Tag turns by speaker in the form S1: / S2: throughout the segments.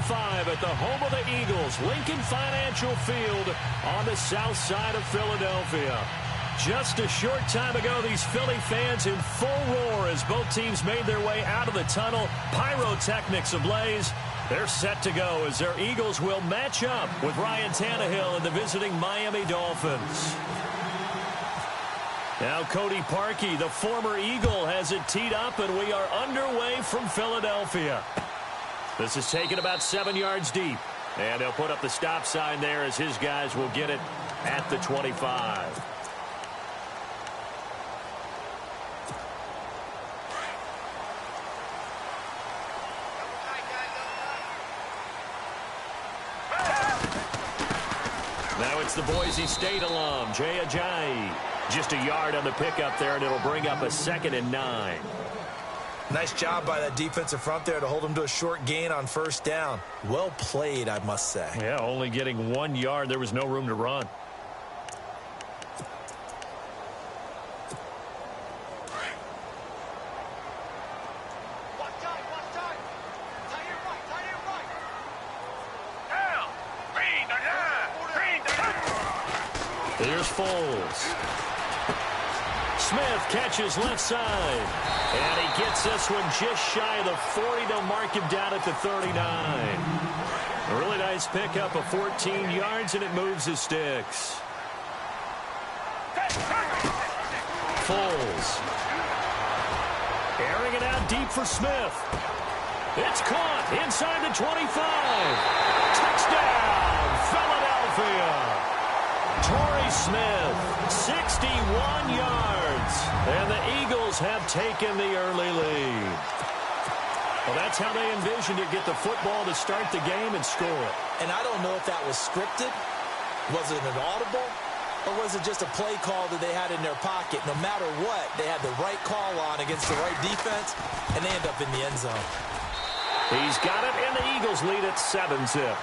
S1: 25 at the home of the Eagles, Lincoln Financial Field on the south side of Philadelphia. Just a short time ago, these Philly fans in full roar as both teams made their way out of the tunnel. Pyrotechnics ablaze. They're set to go as their Eagles will match up with Ryan Tannehill and the visiting Miami Dolphins. Now Cody Parkey, the former Eagle, has it teed up, and we are underway from Philadelphia. This is taken about 7 yards deep, and they'll put up the stop sign there as his guys will get it at the 25. Now it's the Boise State alum, Jaycazzz. Just a yard on the pickup there, and it'll bring up a 2nd and 9.
S2: Nice job by that defensive front there to hold him to a short gain on first down. Well played, I must say.
S1: Yeah, only getting 1 yard. There was no room to run. Here's Foles. Smith catches left side. And he gets this one just shy of the 40. They'll mark him down at the 39. A really nice pickup of 14 yards, and it moves the sticks. Foles. Airing it out deep for Smith. It's caught inside the 25. Touchdown, Philadelphia. Torrey Smith, 61 yards, and the Eagles have taken the early lead. Well, that's how they envisioned it, get the football to start the game and score it.
S2: And I don't know if that was scripted, was it an audible, or was it just a play call that they had in their pocket? No matter what, they had the right call on against the right defense, and they end up in the end zone.
S1: He's got it, and the Eagles lead at 7-zip.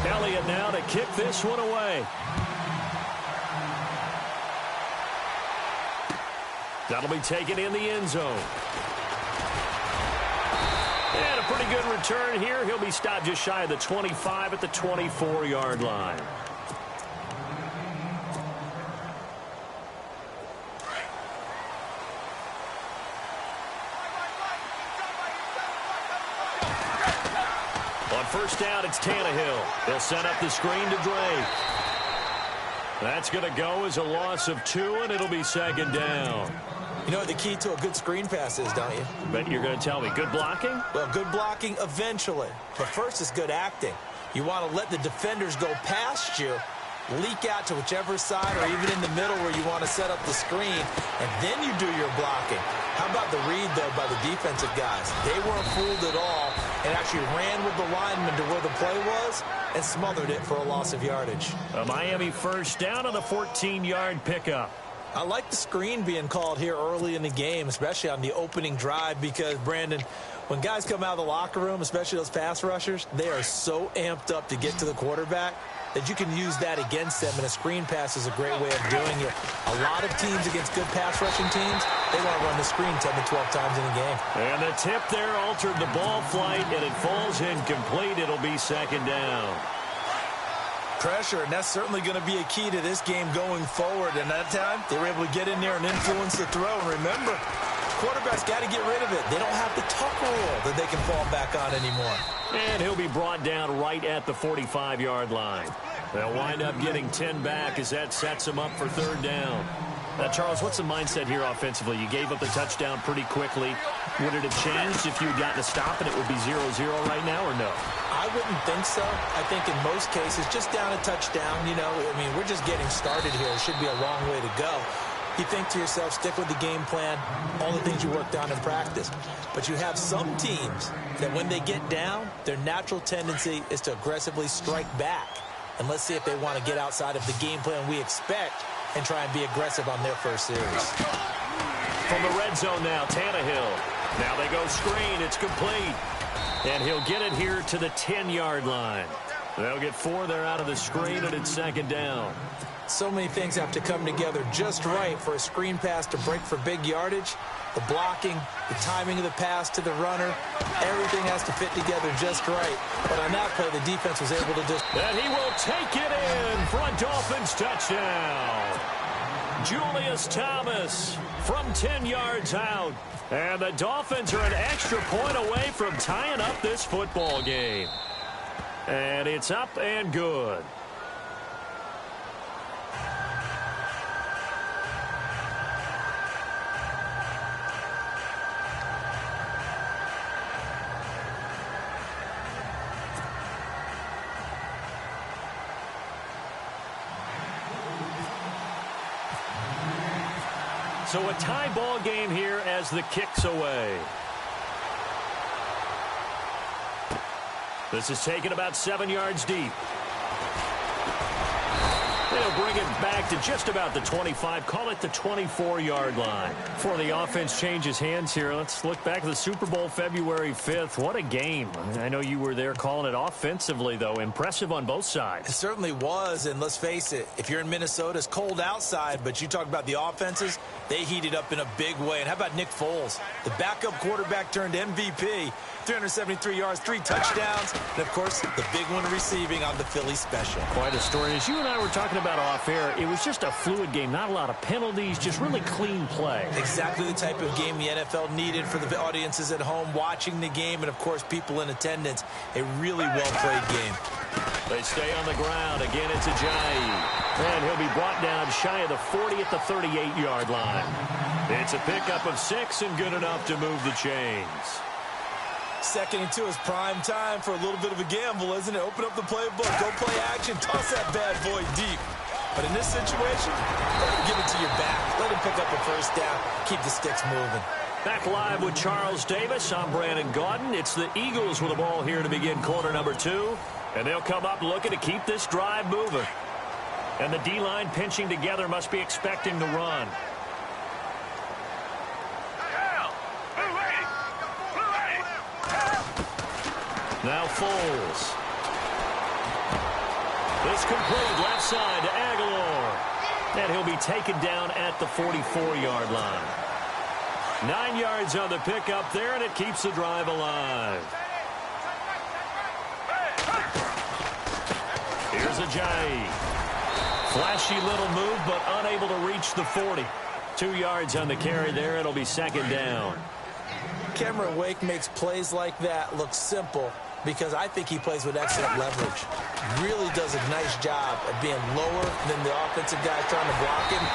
S1: Elliott now to kick this one away. That'll be taken in the end zone. And a pretty good return here. He'll be stopped just shy of the 25 at the 24-yard line. On first down, it's Tannehill. They'll set up the screen to Drake. That's going to go as a loss of 2, and it'll be 2nd down.
S2: You know what the key to a good screen pass is, don't you?
S1: But you're going to tell me, good blocking?
S2: Well, good blocking eventually. But first is good acting. You want to let the defenders go past you, leak out to whichever side or even in the middle where you want to set up the screen, and then you do your blocking. How about the read, though, by the defensive guys? They weren't fooled at all and actually ran with the lineman to where the play was and smothered it for a loss of yardage.
S1: A Miami first down on a 14-yard pickup.
S2: I like the screen being called here early in the game, especially on the opening drive, because, Brandon, when guys come out of the locker room, especially those pass rushers, they are so amped up to get to the quarterback that you can use that against them, and a screen pass is a great way of doing it. A lot of teams against good pass rushing teams, they want to run the screen 10 to 12 times in a game.
S1: And the tip there altered the ball flight, and it falls incomplete. It'll be 2nd down.
S2: Pressure, and that's certainly going to be a key to this game going forward. And that time, they were able to get in there and influence the throw. And remember, quarterbacks got to get rid of it. They don't have the tuck rule that they can fall back on anymore.
S1: And he'll be brought down right at the 45-yard line. They'll wind up getting 10 back as that sets them up for 3rd down. Now, Charles, what's the mindset here offensively? You gave up the touchdown pretty quickly. Would it have changed if you had gotten a stop and it would be 0-0 right now, or no?
S2: I wouldn't think so. I think in most cases, just down a touchdown, you know, I mean, we're just getting started here. It should be a long way to go. You think to yourself, stick with the game plan, all the things you worked on in practice. But you have some teams that when they get down, their natural tendency is to aggressively strike back. And let's see if they want to get outside of the game plan we expect and try and be aggressive on their first series.
S1: From the red zone now, Tannehill. Now they go screen. It's complete. And he'll get it here to the 10-yard line. They'll get 4 there out of the screen, and it's second down.
S2: So many things have to come together just right for a screen pass to break for big yardage. The blocking, the timing of the pass to the runner, everything has to fit together just right. But on that play, the defense was able to just...
S1: And he will take it in for a Dolphins touchdown. Julius Thomas from 10 yards out. And the Dolphins are an extra point away from tying up this football game. And it's up and good. So a tie ball game here as the kick's away. This is taken about 7 yards deep. They'll bring it back to just about the 25, call it the 24-yard line. Before the offense changes hands here, let's look back at the Super Bowl February 5th. What a game. I know you were there calling it offensively, though. Impressive on both sides.
S2: It certainly was, and let's face it, if you're in Minnesota, it's cold outside, but you talk about the offenses, they heated up in a big way. And how about Nick Foles? The backup quarterback turned MVP. 373 yards, 3 touchdowns, and, of course, the big one receiving on the Philly special.
S1: Quite a story. As you and I were talking about off air, it was just a fluid game. Not a lot of penalties, just really clean play.
S2: Exactly the type of game the NFL needed for the audiences at home watching the game and, of course, people in attendance. A really well-played game.
S1: They stay on the ground. Again, it's Ajayi. And he'll be brought down shy of the 40 at the 38-yard line. It's a pickup of 6 and good enough to move the chains.
S2: 2nd and 2 is prime time for a little bit of a gamble, isn't it? Open up the playbook, go play action, toss that bad boy deep. But in this situation, let him give it to your back. Let him pick up a first down. Keep the sticks moving.
S1: Back live with Charles Davis. I'm Brandon Gaudin. It's the Eagles with the ball here to begin quarter number 2. And they'll come up looking to keep this drive moving. And the D-line pinching together must be expecting to run. Now Foles. This complete left side to Aguilar. And he'll be taken down at the 44-yard line. 9 yards on the pickup there, and it keeps the drive alive. Here's Ajayi. Flashy little move, but unable to reach the 40. 2 yards on the carry there. It'll be second down.
S2: Cameron Wake makes plays like that look simple because I think he plays with excellent leverage. Really does a nice job of being lower than the offensive guy trying to block him.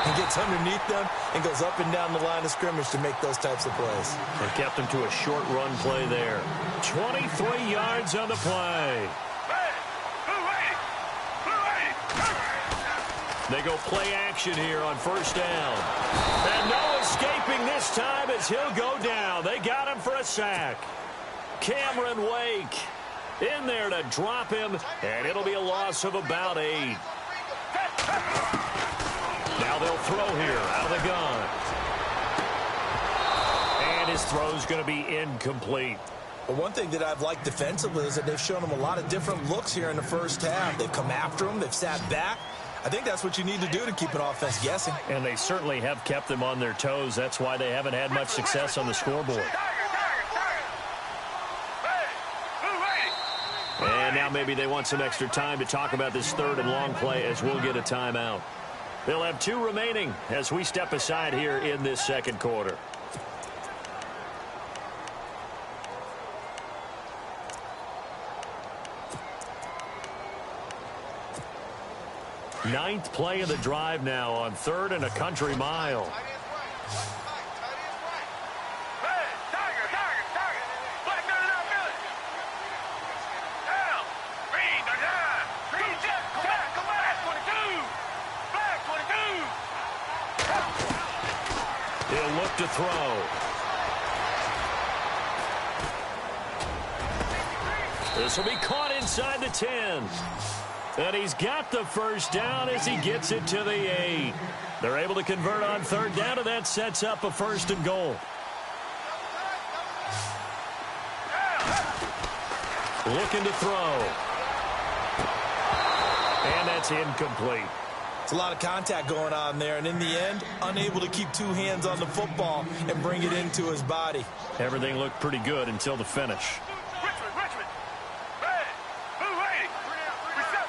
S2: He gets underneath them and goes up and down the line of scrimmage to make those types of plays.
S1: They kept him to a short run play there. 23 yards on the play. They go play action here on first down. And no escaping this time as he'll go down. They got him for a sack. Cameron Wake in there to drop him, and it'll be a loss of about 8. Now they'll throw here out of the gun. And his throw's going to be incomplete.
S2: But one thing that I've liked defensively is that they've shown him a lot of different looks here in the first half. They've come after him. They've sat back. I think that's what you need to do to keep an offense guessing.
S1: And they certainly have kept them on their toes. That's why they haven't had much success on the scoreboard. And now maybe they want some extra time to talk about this third and long play as we'll get a timeout. They'll have 2 remaining as we step aside here in this second quarter. Ninth play of the drive now on 3rd and a country mile. He'll look to throw. This will be caught inside the 10. And he's got the first down as he gets it to the 8. They're able to convert on 3rd down, and that sets up a 1st and goal. Looking to throw. And that's incomplete.
S2: It's a lot of contact going on there, and in the end, unable to keep two hands on the football and bring it into his body.
S1: Everything looked pretty good until the finish.
S3: Richmond. Hey, move ready. Reset.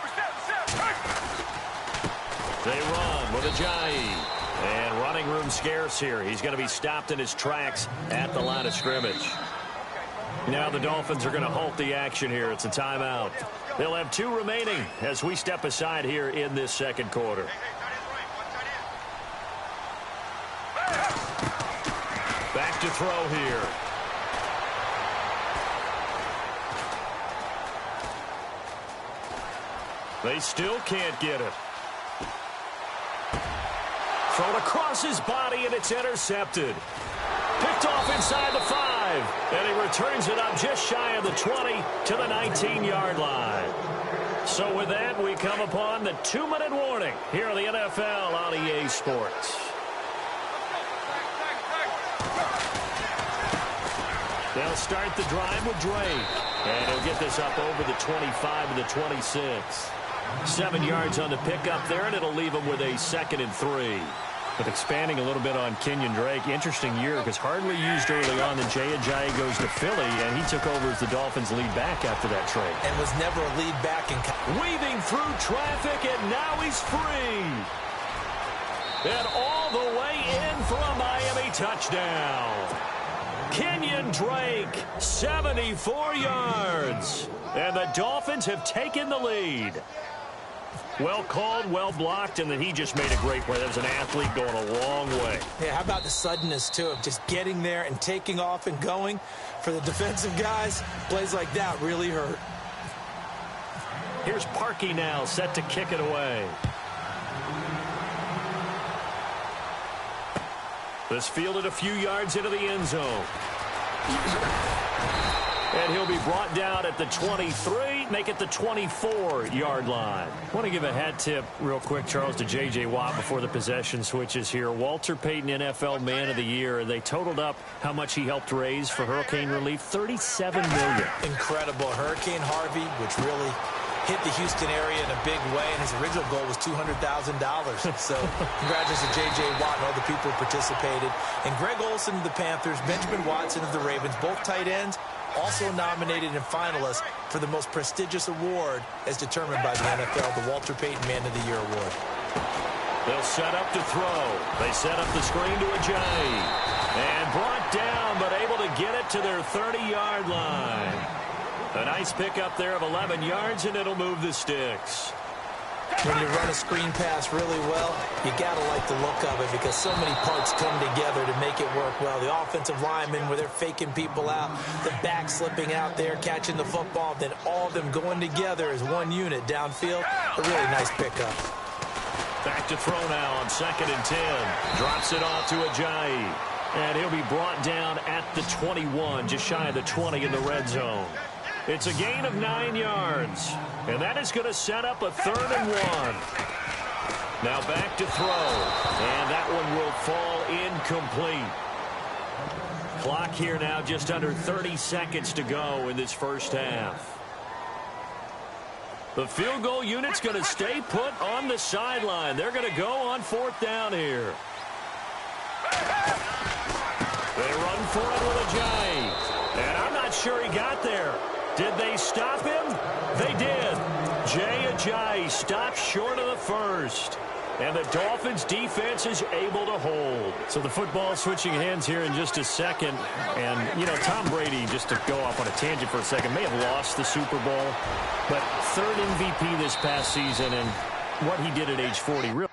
S1: They run with Ajayi. And running room scarce here. He's going to be stopped in his tracks at the line of scrimmage. Now the Dolphins are going to halt the action here. It's a timeout. They'll have 2 remaining as we step aside here in this second quarter. Back to throw here. They still can't get it. Thrown across his body, and it's intercepted. Picked off inside the 5, and he returns it up just shy of the 20 to the 19-yard line. So with that, we come upon the 2-minute warning here on the NFL on EA Sports. They'll start the drive with Drake, and he'll get this up over the 25 to the 26. 7 yards on the pickup there, and it'll leave him with a 2nd and 3. But expanding a little bit on Kenyon Drake, interesting year because hardly used early on. Then Jay Ajayi goes to Philly, and he took over as the Dolphins' lead back after that trade.
S2: And was never a lead back.
S1: Weaving through traffic, and now he's free. And all the way in for a Miami touchdown. Kenyon Drake, 74 yards. And the Dolphins have taken the lead. Well called, well blocked, and then he just made a great play. That was an athlete going a long way.
S2: Yeah, how about the suddenness, too, of just getting there and taking off and going? For the defensive guys, plays like that really hurt.
S1: Here's Parkey now, set to kick it away. This fielded a few yards into the end zone. And he'll be brought down at the 23, make it the 24-yard line. I want to give a hat tip real quick, Charles, to J.J. Watt before the possession switches here. Walter Payton, NFL Man of the Year. They totaled up how much he helped raise for hurricane relief, $37 million.
S2: Incredible. Hurricane Harvey, which really hit the Houston area in a big way, and his original goal was $200,000. So congratulations to J.J. Watt and all the people who participated. And Greg Olsen of the Panthers, Benjamin Watson of the Ravens, both tight ends, also nominated and finalists for the most prestigious award as determined by the NFL, the Walter Payton Man of the Year Award.
S1: They'll set up to throw. They set up the screen to Ajayi. And brought down, but able to get it to their 30-yard line. A nice pickup there of 11 yards, and it'll move the sticks.
S2: When you run a screen pass really well, you got to like the look of it because so many parts come together to make it work well. The offensive linemen, where they're faking people out, the back slipping out there, catching the football, then all of them going together as one unit downfield. A really nice pickup.
S1: Back to throw now on 2nd and 10. Drops it off to Ajayi. And he'll be brought down at the 21, just shy of the 20 in the red zone. It's a gain of 9 yards. And that is going to set up a 3rd and 1. Now back to throw. And that one will fall incomplete. Clock here now just under 30 seconds to go in this first half. The field goal unit's going to stay put on the sideline. They're going to go on 4th down here. They run for it with Ajayi. And I'm not sure he got there. Did they stop him? They did. Jay Ajayi stopped short of the first. And the Dolphins defense is able to hold. So the football switching hands here in just a second. And, you know, Tom Brady, just to go off on a tangent for a second, may have lost the Super Bowl. But 3rd MVP this past season, and what he did at age 40 really